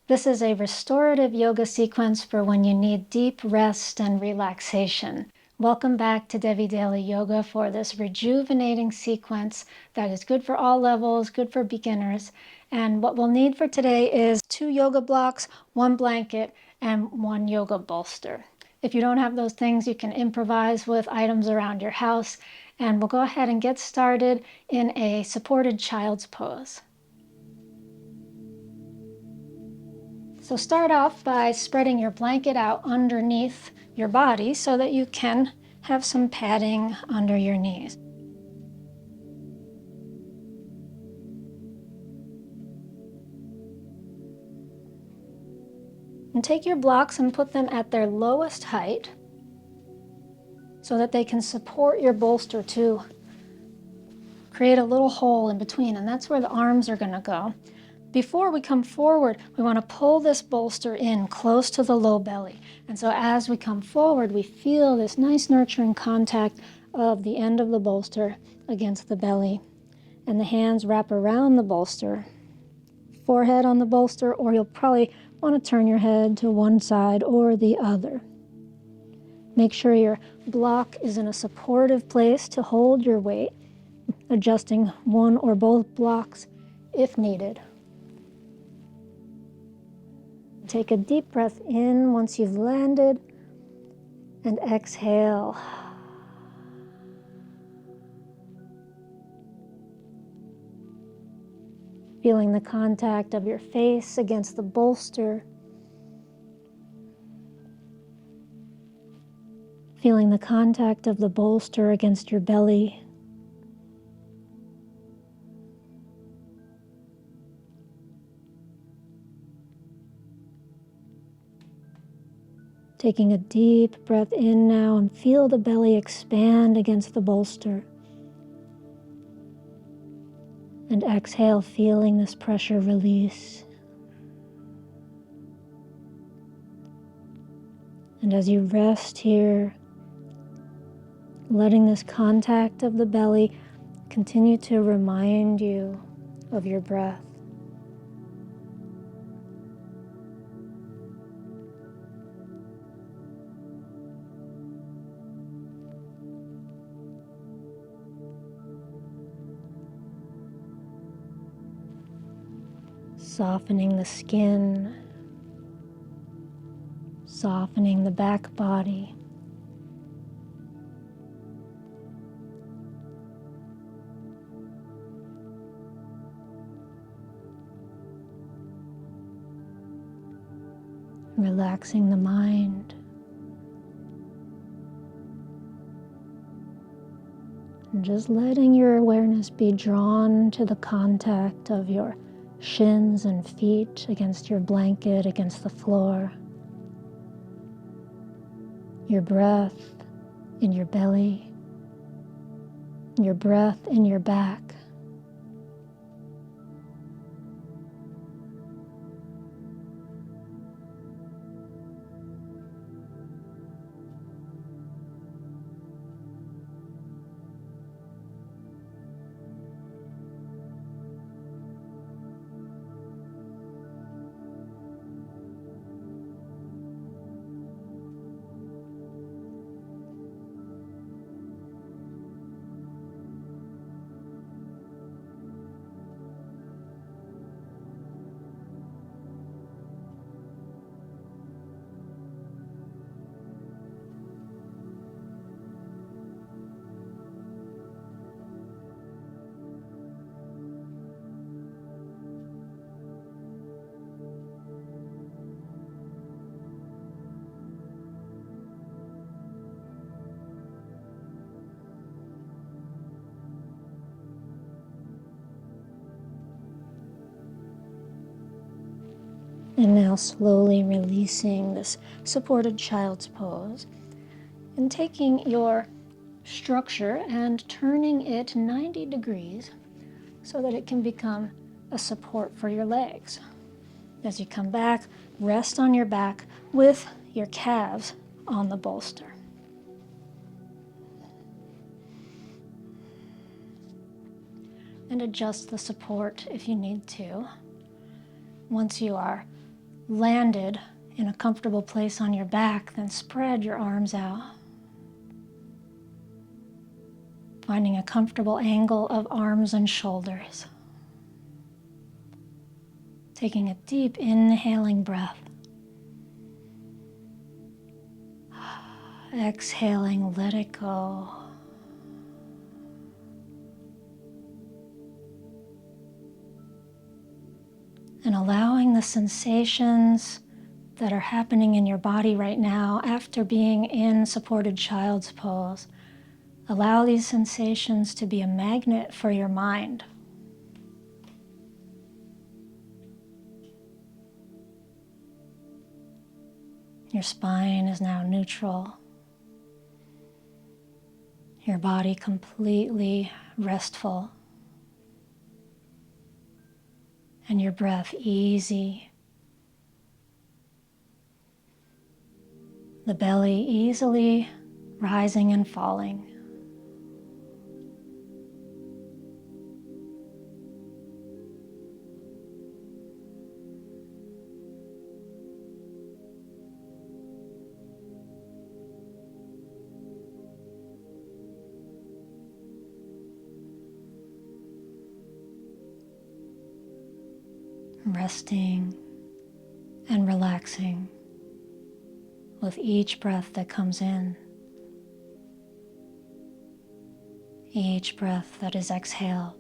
This is a restorative yoga sequence for when you need deep rest and relaxation. Welcome back to Devi Daily Yoga for this rejuvenating sequence that is good for all levels, good for beginners. And what we'll need for today is 2 yoga blocks, 1 blanket, and 1 yoga bolster. If you don't have those things, you can improvise with items around your house. And we'll go ahead and get started in a supported child's pose. So start off by spreading your blanket out underneath your body so that you can have some padding under your knees. And take your blocks and put them at their lowest height so that they can support your bolster to create a little hole in between, and that's where the arms are going to go. Before we come forward, we want to pull this bolster in close to the low belly. And so as we come forward, we feel this nice nurturing contact of the end of the bolster against the belly. And the hands wrap around the bolster, forehead on the bolster, or you'll probably want to turn your head to one side or the other. Make sure your block is in a supportive place to hold your weight, adjusting one or both blocks if needed. Take a deep breath in once you've landed, and exhale. Feeling the contact of your face against the bolster. Feeling the contact of the bolster against your belly. Taking a deep breath in now and feel the belly expand against the bolster. And exhale, feeling this pressure release. And as you rest here, letting this contact of the belly continue to remind you of your breath. Softening the skin, softening the back body. Relaxing the mind. And just letting your awareness be drawn to the contact of your shins and feet against your blanket, against the floor. Your breath in your belly, your breath in your back. And now slowly releasing this supported child's pose and taking your structure and turning it 90 degrees so that it can become a support for your legs. As you come back, rest on your back with your calves on the bolster. And adjust the support if you need to. Once you are landed in a comfortable place on your back, then spread your arms out. Finding a comfortable angle of arms and shoulders. Taking a deep inhaling breath. Exhaling, let it go. And allowing the sensations that are happening in your body right now after being in supported child's pose. Allow these sensations to be a magnet for your mind. Your spine is now neutral. Your body completely restful. And your breath easy. The belly easily rising and falling. Resting and relaxing with each breath that comes in, each breath that is exhaled.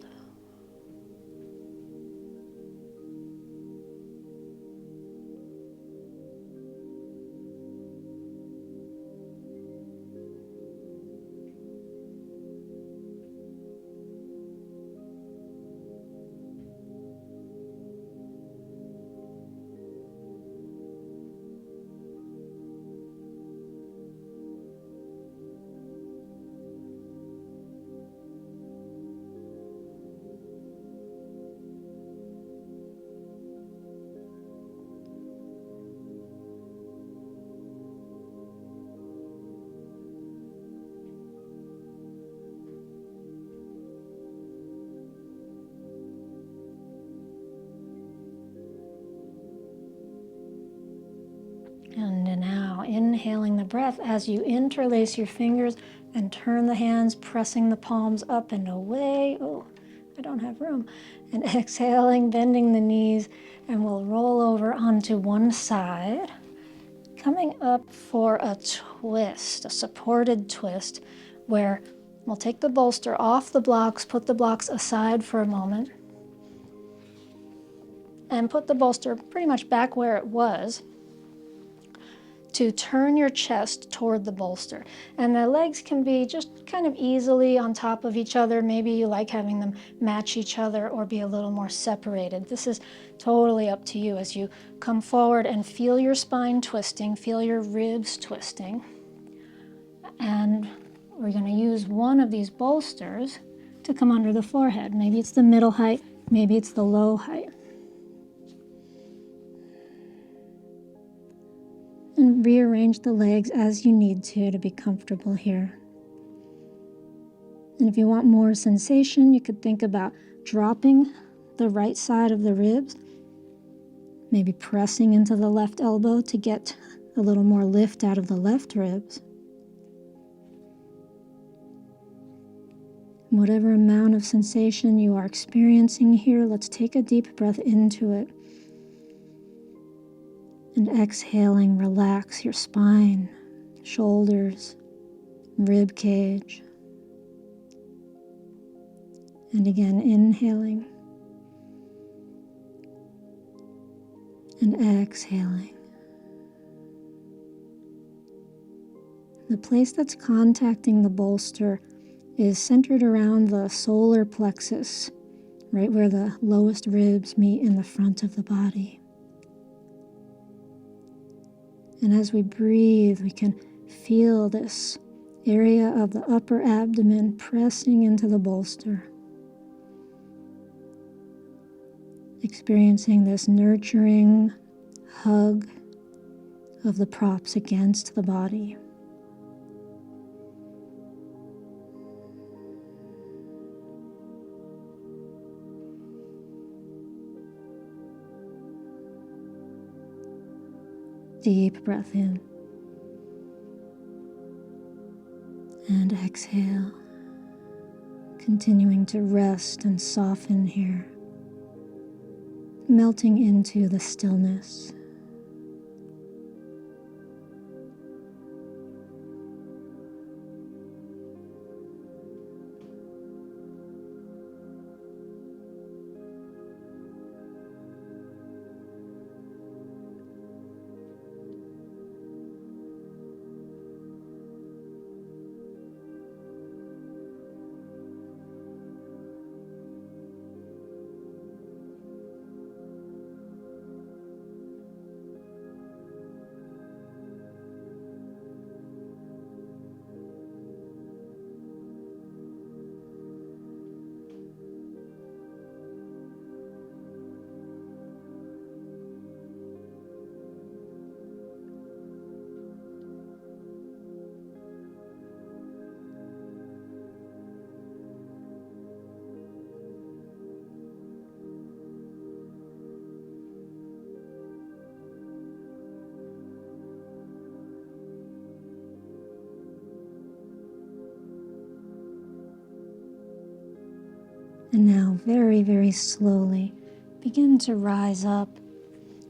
And now inhaling the breath as you interlace your fingers and turn the hands, pressing the palms up and away. Oh, I don't have room. And exhaling, bending the knees, and we'll roll over onto one side. Coming up for a twist, a supported twist, where we'll take the bolster off the blocks, put the blocks aside for a moment, and put the bolster pretty much back where it was, to turn your chest toward the bolster. And the legs can be just kind of easily on top of each other. Maybe you like having them match each other or be a little more separated. This is totally up to you as you come forward and feel your spine twisting, feel your ribs twisting. And we're going to use one of these bolsters to come under the forehead. Maybe it's the middle height, maybe it's the low height. And rearrange the legs as you need to be comfortable here. And if you want more sensation, you could think about dropping the right side of the ribs, maybe pressing into the left elbow to get a little more lift out of the left ribs. Whatever amount of sensation you are experiencing here, let's take a deep breath into it. And exhaling, relax your spine, shoulders, rib cage. And again, inhaling and exhaling. The place that's contacting the bolster is centered around the solar plexus, right where the lowest ribs meet in the front of the body. And as we breathe, we can feel this area of the upper abdomen pressing into the bolster. Experiencing this nurturing hug of the props against the body. Deep breath in. And exhale. Continuing to rest and soften here. Melting into the stillness. And now very, very slowly begin to rise up,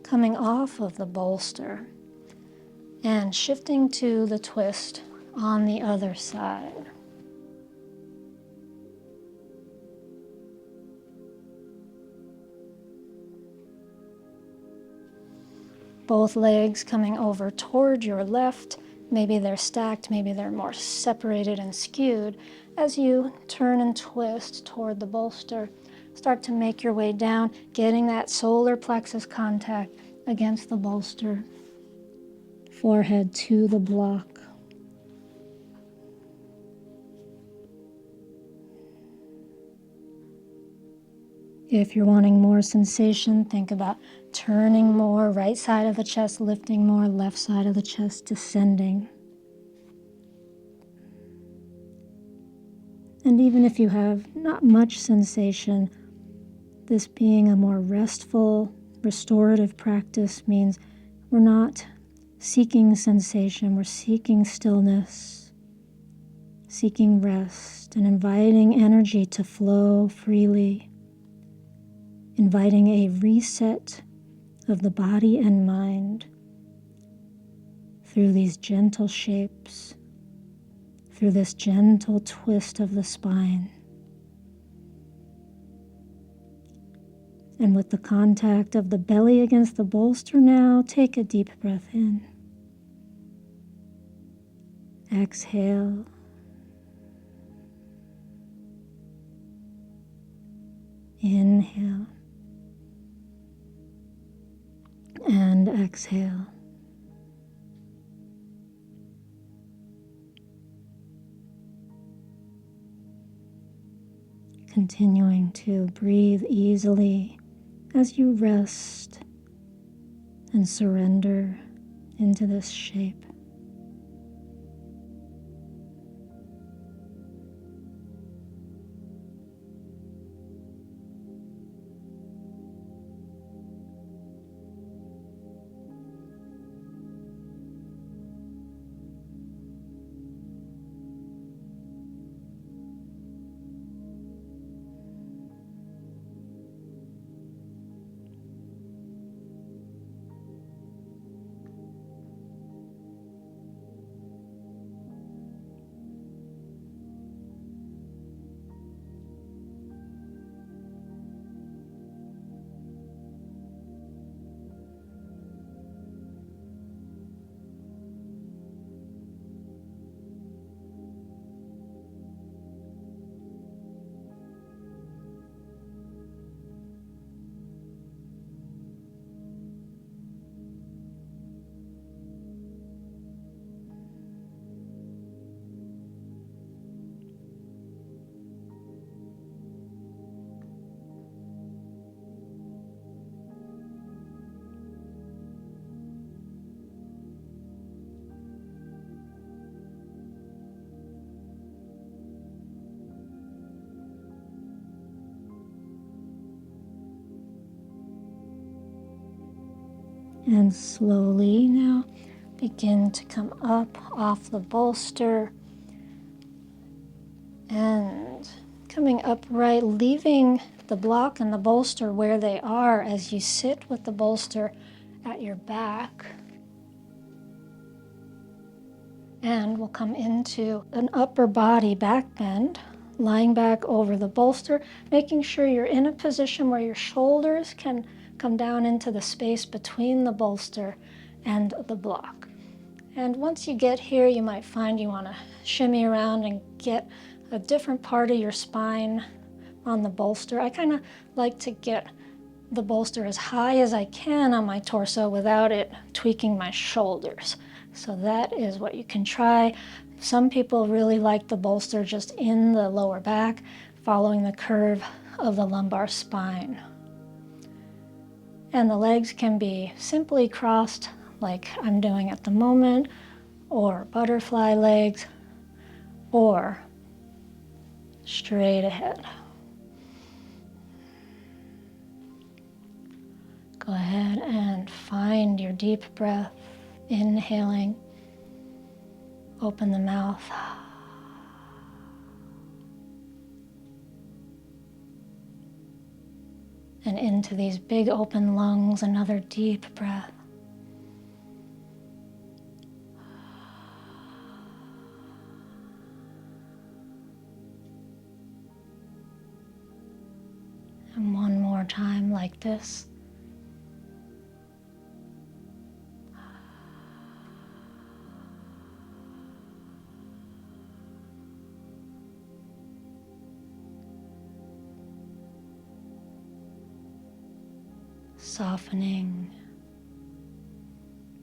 coming off of the bolster and shifting to the twist on the other side. Both legs coming over toward your left. Maybe they're stacked, maybe they're more separated and skewed. As you turn and twist toward the bolster, start to make your way down, getting that solar plexus contact against the bolster. Forehead to the block. If you're wanting more sensation, think about turning more, right side of the chest lifting more, left side of the chest descending. And even if you have not much sensation, this being a more restful, restorative practice means we're not seeking sensation, we're seeking stillness, seeking rest, and inviting energy to flow freely, inviting a reset of the body and mind through these gentle shapes, through this gentle twist of the spine. And with the contact of the belly against the bolster now, take a deep breath in. Exhale. Inhale. And exhale. Continuing to breathe easily as you rest and surrender into this shape. And slowly now begin to come up off the bolster and coming upright, leaving the block and the bolster where they are as you sit with the bolster at your back. And we'll come into an upper body back bend, lying back over the bolster, making sure you're in a position where your shoulders can come down into the space between the bolster and the block. And once you get here, you might find you want to shimmy around and get a different part of your spine on the bolster. I kind of like to get the bolster as high as I can on my torso without it tweaking my shoulders. So that is what you can try. Some people really like the bolster just in the lower back, following the curve of the lumbar spine. And the legs can be simply crossed like I'm doing at the moment, or butterfly legs, or straight ahead. Go ahead and find your deep breath, inhaling, open the mouth. And into these big open lungs, another deep breath. And one more time like this. Softening,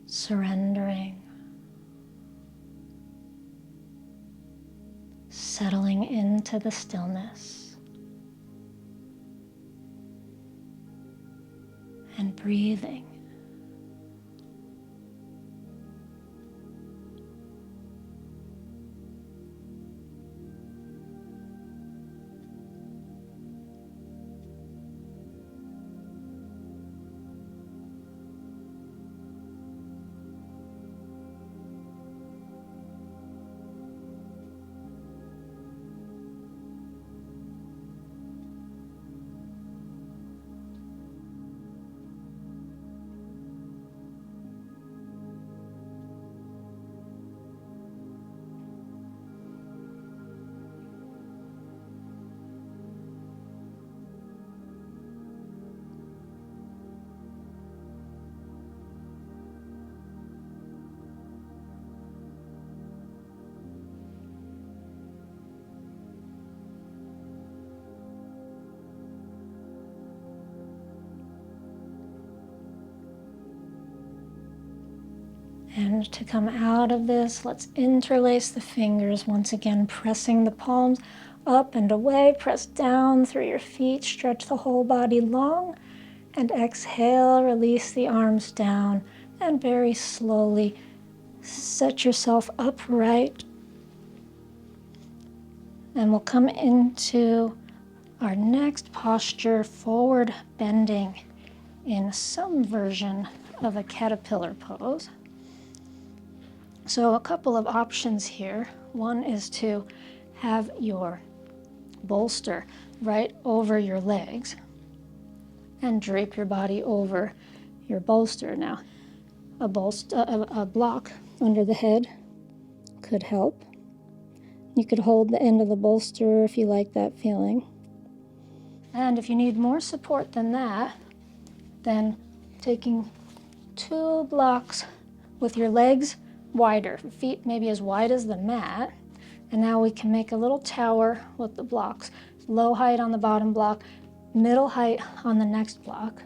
surrendering, settling into the stillness, and breathing. And to come out of this, let's interlace the fingers, once again pressing the palms up and away. Press down through your feet, stretch the whole body long, and exhale, release the arms down, and very slowly set yourself upright. And we'll come into our next posture, forward bending in some version of a caterpillar pose. So a couple of options here. One is to have your bolster right over your legs and drape your body over your bolster. Now, a block under the head could help. You could hold the end of the bolster if you like that feeling. And if you need more support than that, then taking 2 blocks with your legs wider, feet maybe as wide as the mat. And now we can make a little tower with the blocks. Low height on the bottom block, middle height on the next block,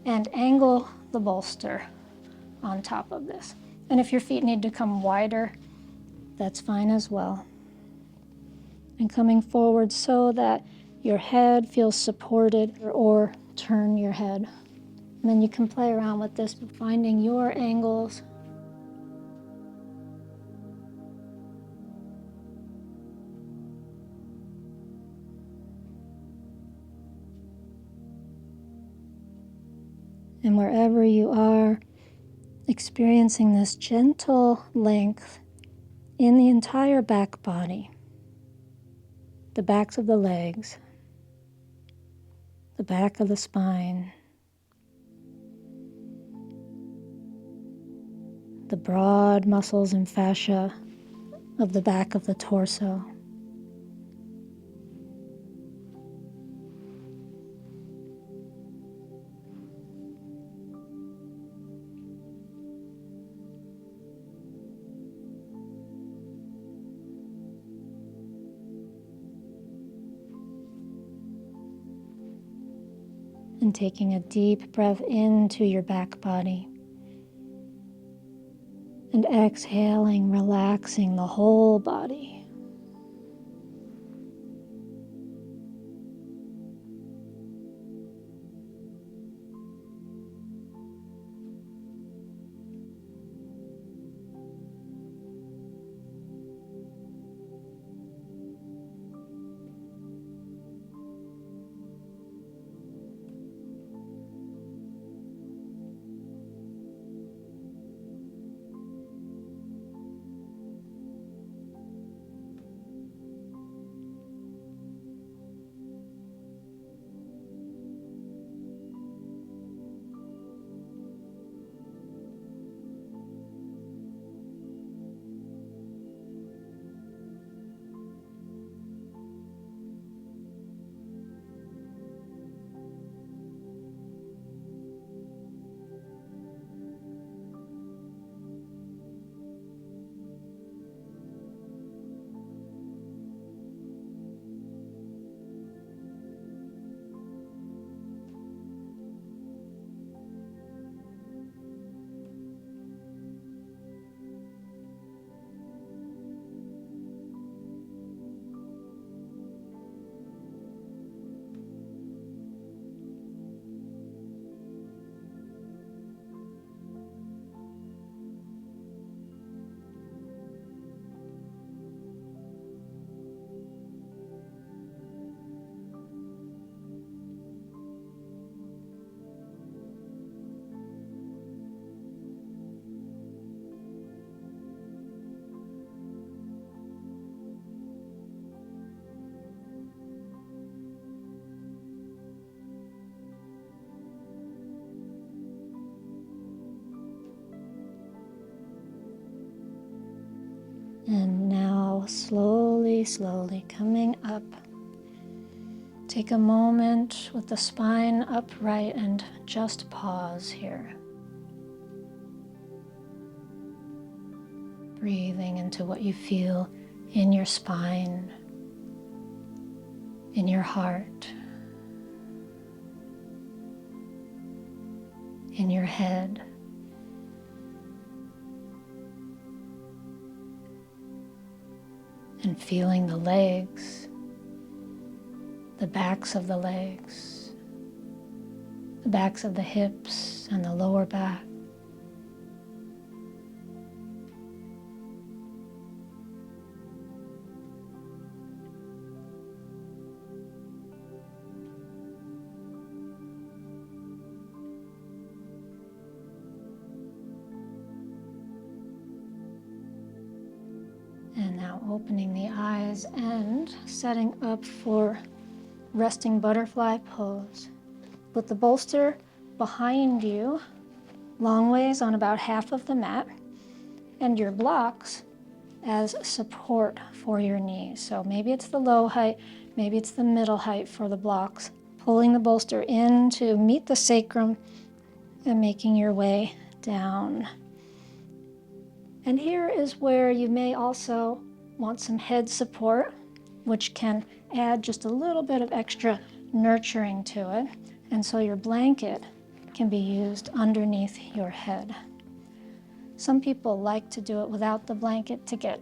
and angle the bolster on top of this. And if your feet need to come wider, that's fine as well. And coming forward so that your head feels supported, or turn your head. And then you can play around with this, finding your angles. And wherever you are, experiencing this gentle length in the entire back body, the backs of the legs, the back of the spine, the broad muscles and fascia of the back of the torso. And taking a deep breath into your back body. And exhaling, relaxing the whole body. And now slowly, slowly coming up. Take a moment with the spine upright and just pause here. Breathing into what you feel in your spine, in your heart, in your head. And feeling the legs, the backs of the legs, the backs of the hips and the lower back. And now opening the eyes and setting up for resting butterfly pose. With the bolster behind you, long ways on about half of the mat, and your blocks as support for your knees. So maybe it's the low height, maybe it's the middle height for the blocks. Pulling the bolster in to meet the sacrum and making your way down. And here is where you may also want some head support, which can add just a little bit of extra nurturing to it. And so your blanket can be used underneath your head. Some people like to do it without the blanket to get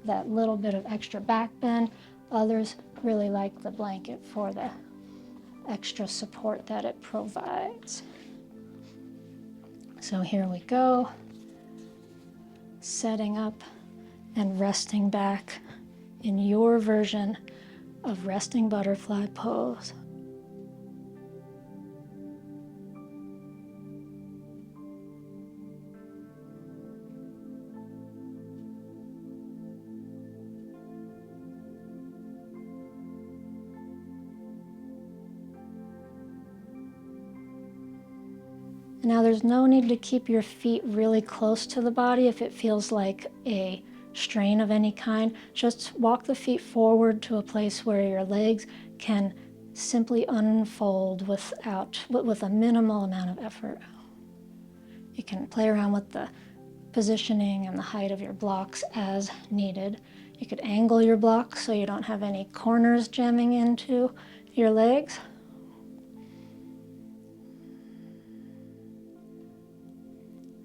that little bit of extra back bend. Others really like the blanket for the extra support that it provides. So here we go. Setting up and resting back in your version of resting butterfly pose. Now there's no need to keep your feet really close to the body if it feels like a strain of any kind. Just walk the feet forward to a place where your legs can simply unfold with a minimal amount of effort. You can play around with the positioning and the height of your blocks as needed. You could angle your blocks so you don't have any corners jamming into your legs.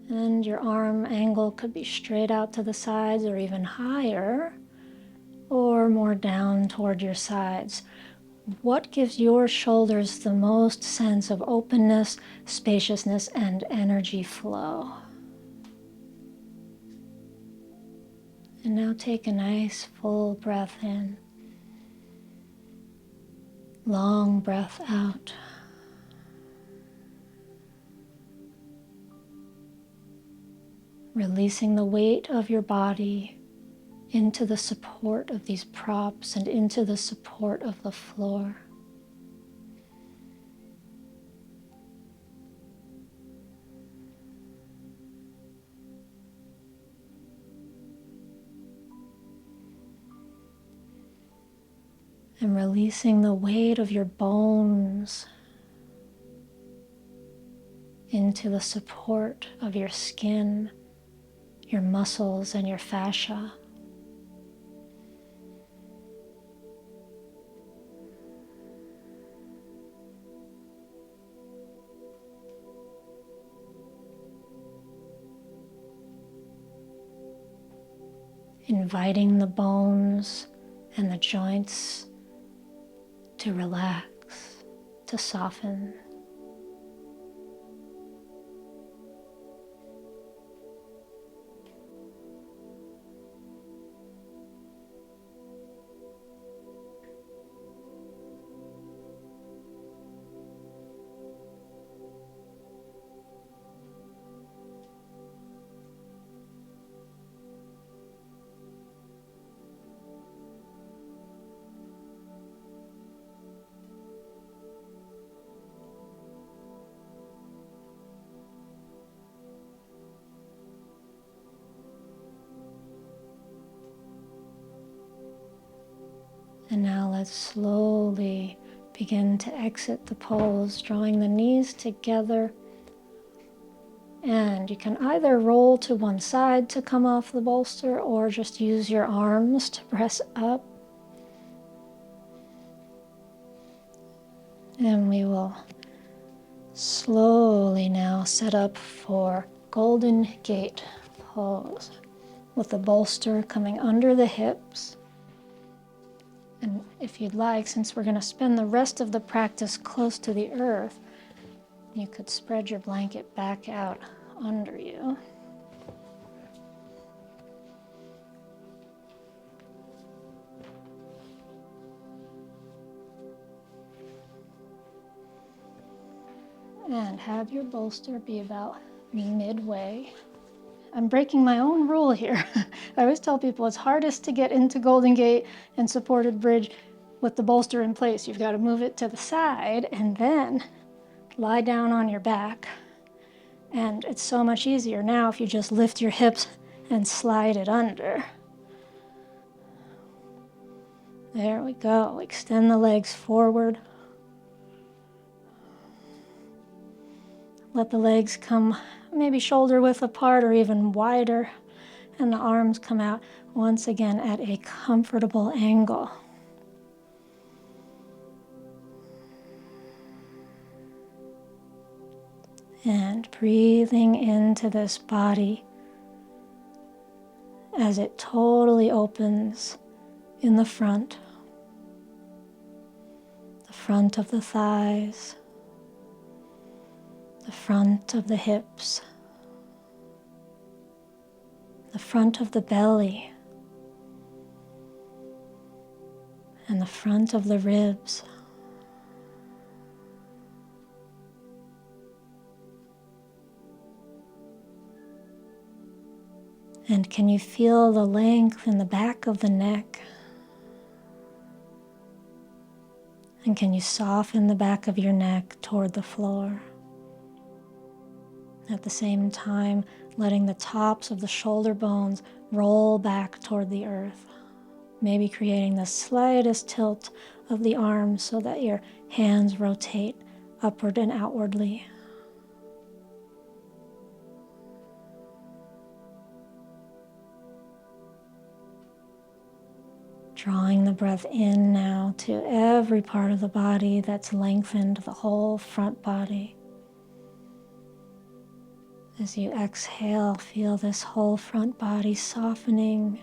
And your arm angle could be straight out to the sides or even higher, or more down toward your sides. What gives your shoulders the most sense of openness, spaciousness, and energy flow? And now take a nice full breath in. Long breath out. Releasing the weight of your body into the support of these props and into the support of the floor. And releasing the weight of your bones into the support of your skin, your muscles, and your fascia. Inviting the bones and the joints to relax, to soften. And now let's slowly begin to exit the pose, drawing the knees together. And you can either roll to one side to come off the bolster or just use your arms to press up. And we will slowly now set up for Golden Gate pose with the bolster coming under the hips. And if you'd like, since we're going to spend the rest of the practice close to the earth, you could spread your blanket back out under you. And have your bolster be about midway. I'm breaking my own rule here. I always tell people it's hardest to get into Golden Gate and supported bridge with the bolster in place. You've got to move it to the side and then lie down on your back. And it's so much easier now if you just lift your hips and slide it under. There we go. Extend the legs forward. Let the legs come maybe shoulder width apart or even wider, and the arms come out once again at a comfortable angle. And breathing into this body as it totally opens in the front of the thighs, the front of the hips, the front of the belly, and the front of the ribs. And can you feel the length in the back of the neck? And can you soften the back of your neck toward the floor? At the same time, letting the tops of the shoulder bones roll back toward the earth, maybe creating the slightest tilt of the arms so that your hands rotate upward and outwardly. Drawing the breath in now to every part of the body that's lengthened, the whole front body. As you exhale, feel this whole front body softening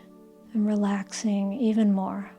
and relaxing even more.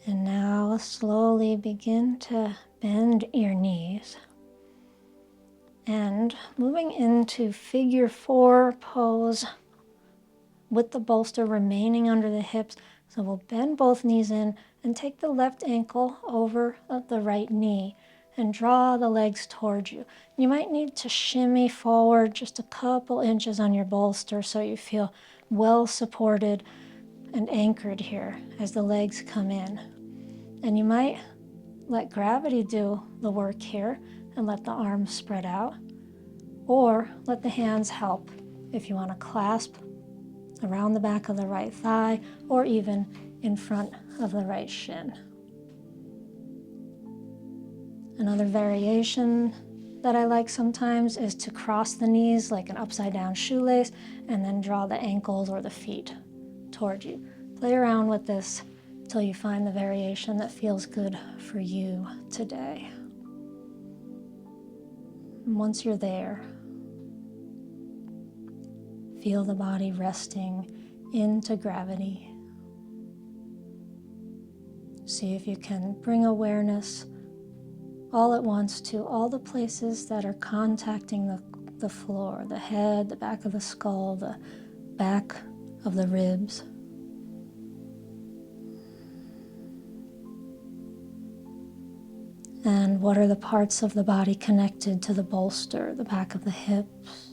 And now slowly begin to bend your knees. And moving into figure 4 pose with the bolster remaining under the hips. So we'll bend both knees in and take the left ankle over the right knee and draw the legs towards you. You might need to shimmy forward just a couple inches on your bolster so you feel well supported and anchored here as the legs come in. And you might let gravity do the work here and let the arms spread out, or let the hands help if you want to clasp around the back of the right thigh or even in front of the right shin. Another variation that I like sometimes is to cross the knees like an upside down shoelace and then draw the ankles or the feet toward you. Play around with this till you find the variation that feels good for you today. And once you're there, feel the body resting into gravity. See if you can bring awareness all at once to all the places that are contacting the floor, the head, the back of the skull, the back of the ribs. And what are the parts of the body connected to the bolster, the back of the hips,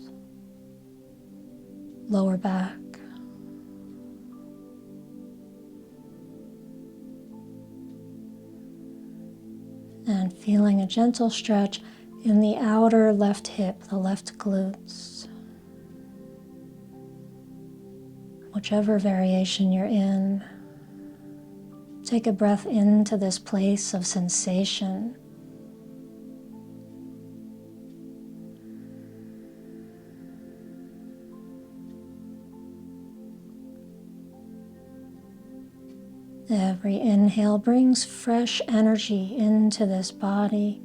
lower back. And feeling a gentle stretch in the outer left hip, the left glutes. Whichever variation you're in, take a breath into this place of sensation. Every inhale brings fresh energy into this body.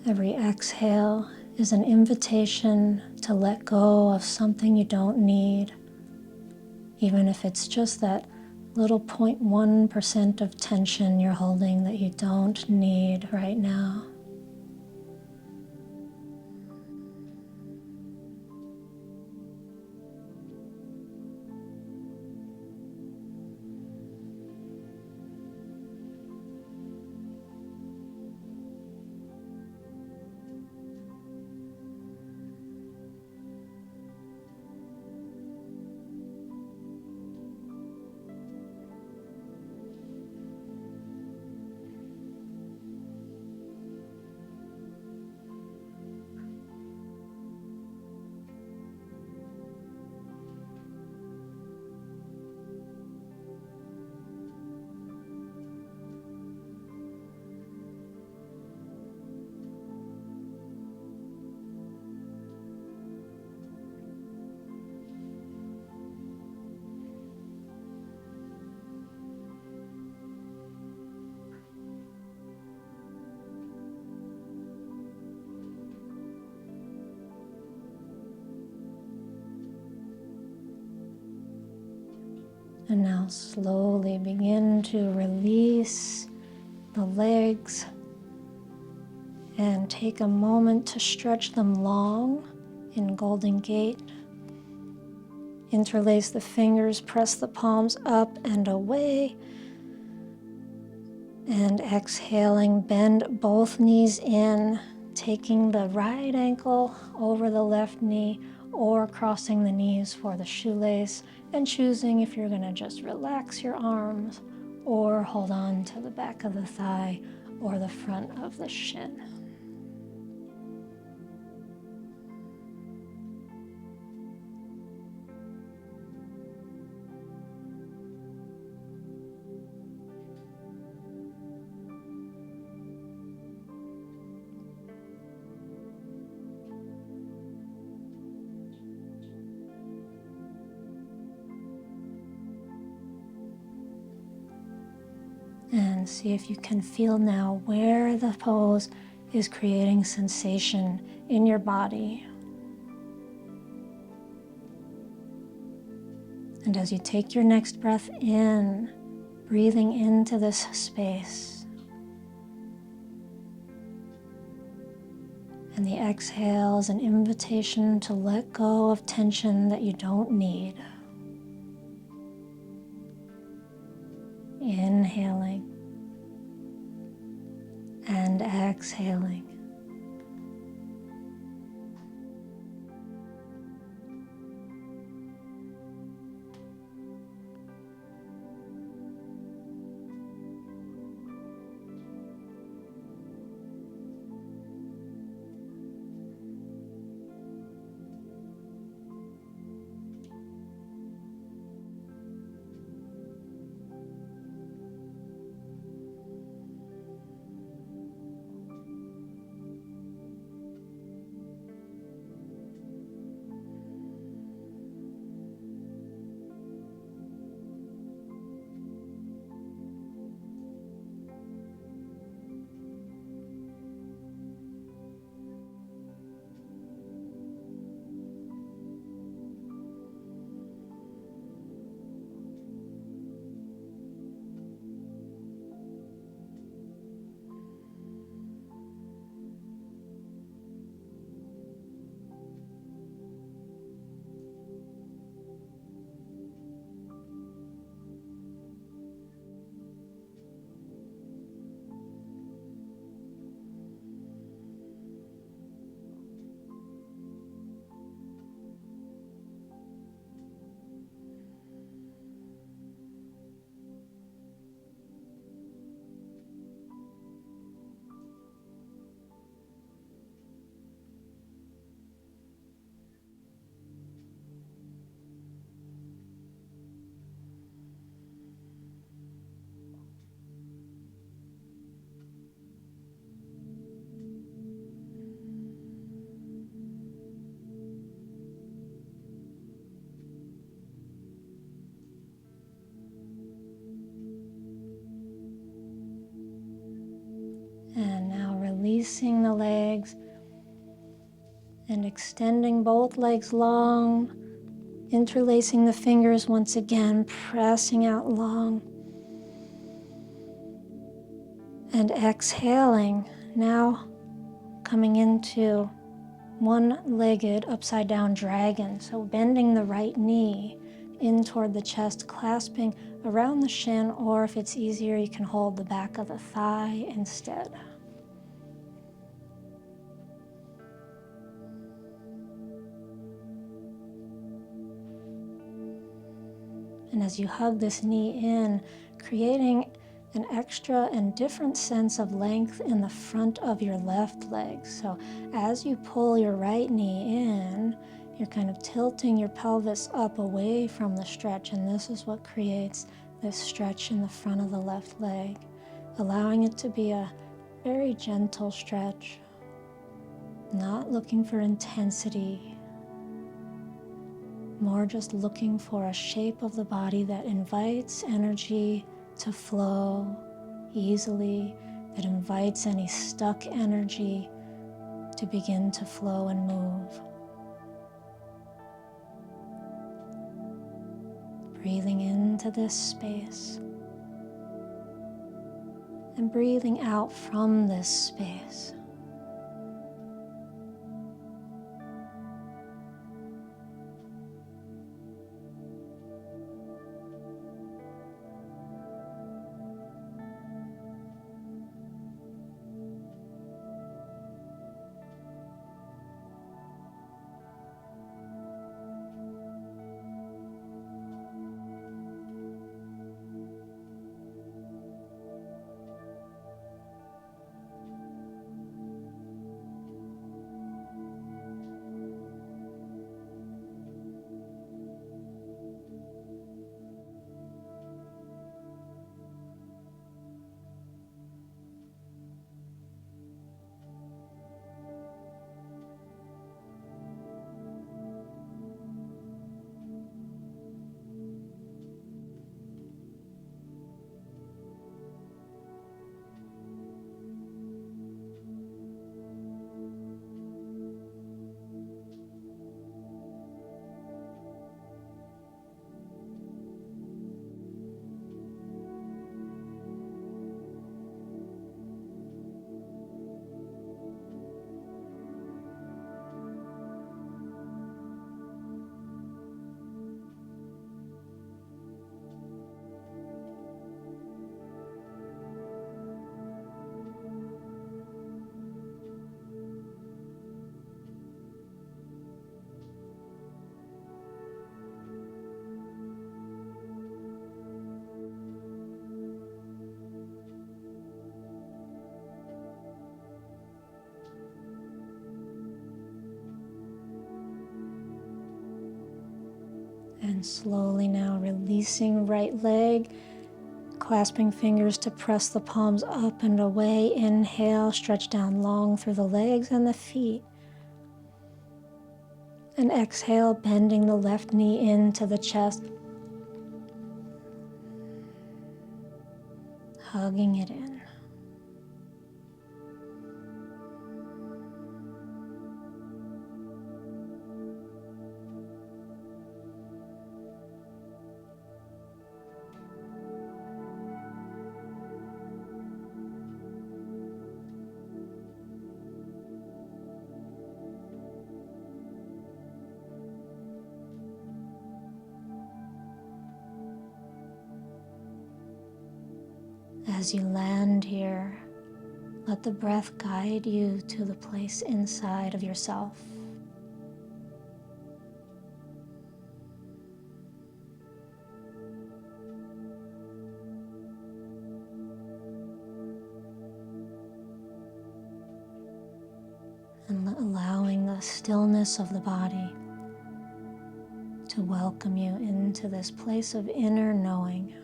Every exhale is an invitation to let go of something you don't need, even if it's just that little 0.1% of tension you're holding that you don't need right now. And now slowly begin to release the legs and take a moment to stretch them long in Golden Gate. Interlace the fingers, press the palms up and away. And exhaling, bend both knees in, taking the right ankle over the left knee or crossing the knees for the shoelace, and choosing if you're going to just relax your arms or hold on to the back of the thigh or the front of the shin. And see if you can feel now where the pose is creating sensation in your body. And as you take your next breath in, breathing into this space. And the exhale is an invitation to let go of tension that you don't need. Inhaling and exhaling. And now releasing the legs and extending both legs long, interlacing the fingers once again, pressing out long. And exhaling, now coming into one-legged upside down dragon. So bending the right knee in toward the chest, clasping around the shin, or if it's easier, you can hold the back of the thigh instead. And as you hug this knee in, creating an extra and different sense of length in the front of your left leg. So as you pull your right knee in, you're kind of tilting your pelvis up away from the stretch, and this is what creates this stretch in the front of the left leg, allowing it to be a very gentle stretch, not looking for intensity, more just looking for a shape of the body that invites energy to flow easily, that invites any stuck energy to begin to flow and move. Breathing into this space and breathing out from this space. And slowly now releasing right leg, clasping fingers to press the palms up and away. Inhale, stretch down long through the legs and the feet. And exhale, bending the left knee into the chest, hugging it in. As you land here, let the breath guide you to the place inside of yourself. And allowing the stillness of the body to welcome you into this place of inner knowing.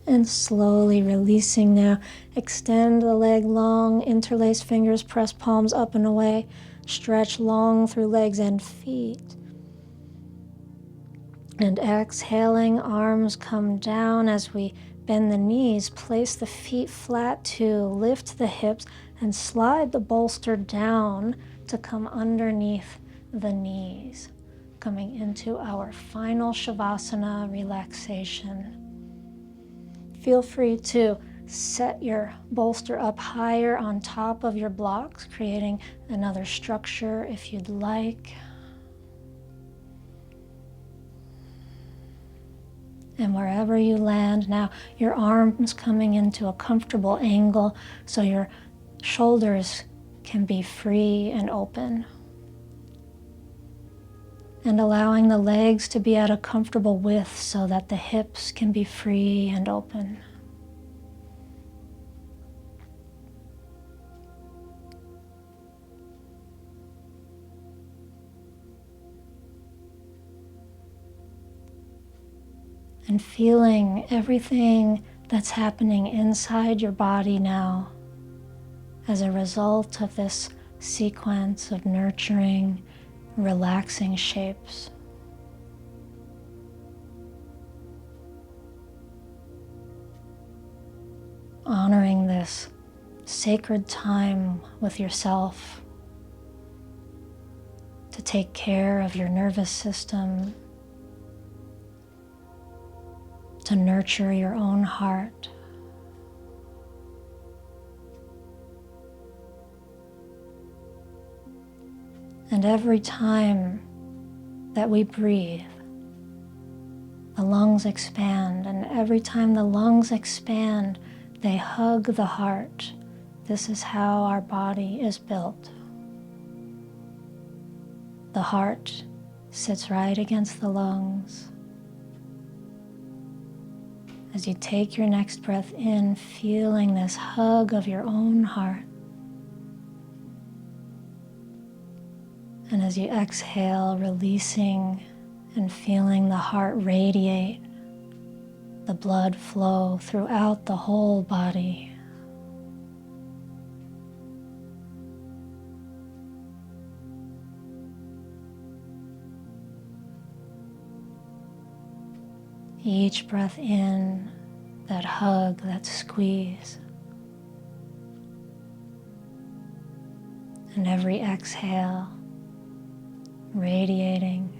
And slowly releasing now. Extend the leg long, interlace fingers, press palms up and away. Stretch long through legs and feet. And exhaling, arms come down as we bend the knees. Place the feet flat to lift the hips and slide the bolster down to come underneath the knees. Coming into our final Shavasana, relaxation. Feel free to set your bolster up higher on top of your blocks, creating another structure if you'd like. And wherever you land now, your arms coming into a comfortable angle so your shoulders can be free and open. And allowing the legs to be at a comfortable width so that the hips can be free and open. And feeling everything that's happening inside your body now as a result of this sequence of nurturing, relaxing shapes. Honoring this sacred time with yourself to take care of your nervous system, to nurture your own heart. And every time that we breathe, the lungs expand, and every time the lungs expand, they hug the heart. This is how our body is built. The heart sits right against the lungs. As you take your next breath in, feeling this hug of your own heart. And as you exhale, releasing and feeling the heart radiate, the blood flow throughout the whole body. Each breath in, that hug, that squeeze. And every exhale, radiating.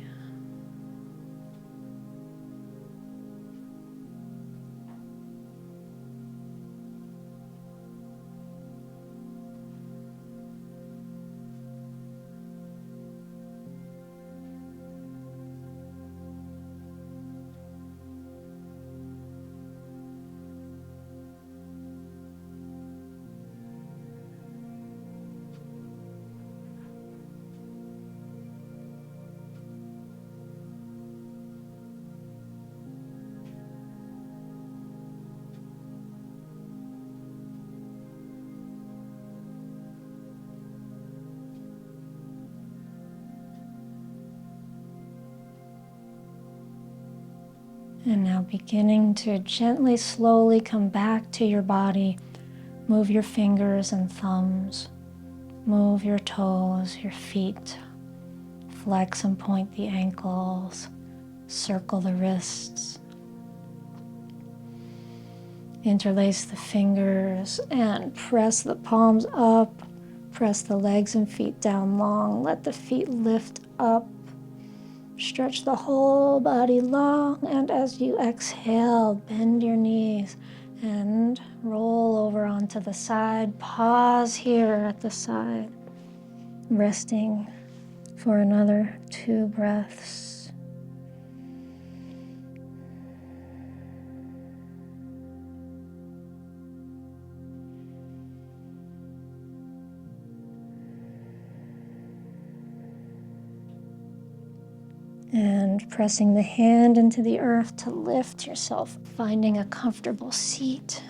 And now beginning to gently, slowly come back to your body. Move your fingers and thumbs. Move your toes, your feet. Flex and point the ankles. Circle the wrists. Interlace the fingers and press the palms up. Press the legs and feet down long. Let the feet lift up. Stretch the whole body long, and as you exhale, bend your knees and roll over onto the side. Pause here at the side, resting for another 2 breaths. And pressing the hand into the earth to lift yourself, finding a comfortable seat.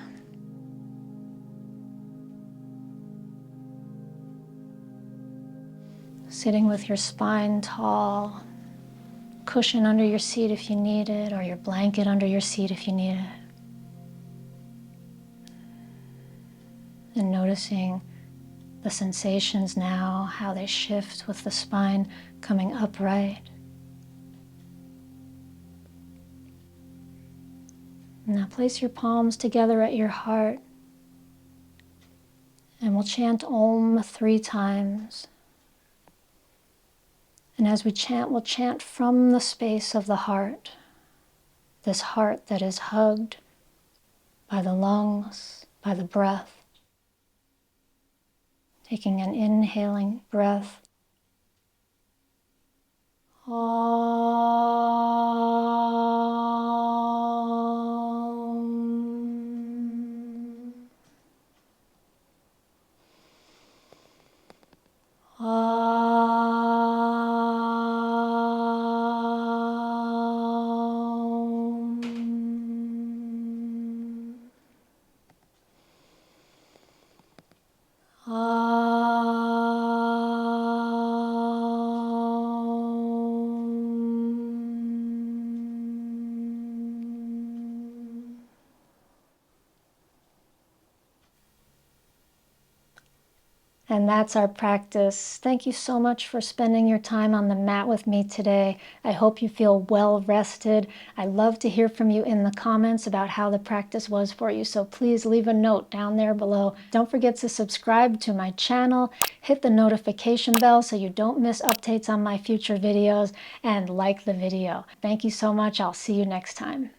Sitting with your spine tall, cushion under your seat if you need it, or your blanket under your seat if you need it. and noticing the sensations now, how they shift with the spine coming upright. Now place your palms together at your heart, and we'll chant Om 3 times. And as we chant, we'll chant from the space of the heart, this heart that is hugged by the lungs, by the breath. Taking an inhaling breath. And that's our practice. Thank you so much for spending your time on the mat with me today. I hope you feel well rested. I love to hear from you in the comments about how the practice was for you, so please leave a note down there below. Don't forget to subscribe to my channel, hit the notification bell so you don't miss updates on my future videos, and like the video. Thank you so much. I'll see you next time.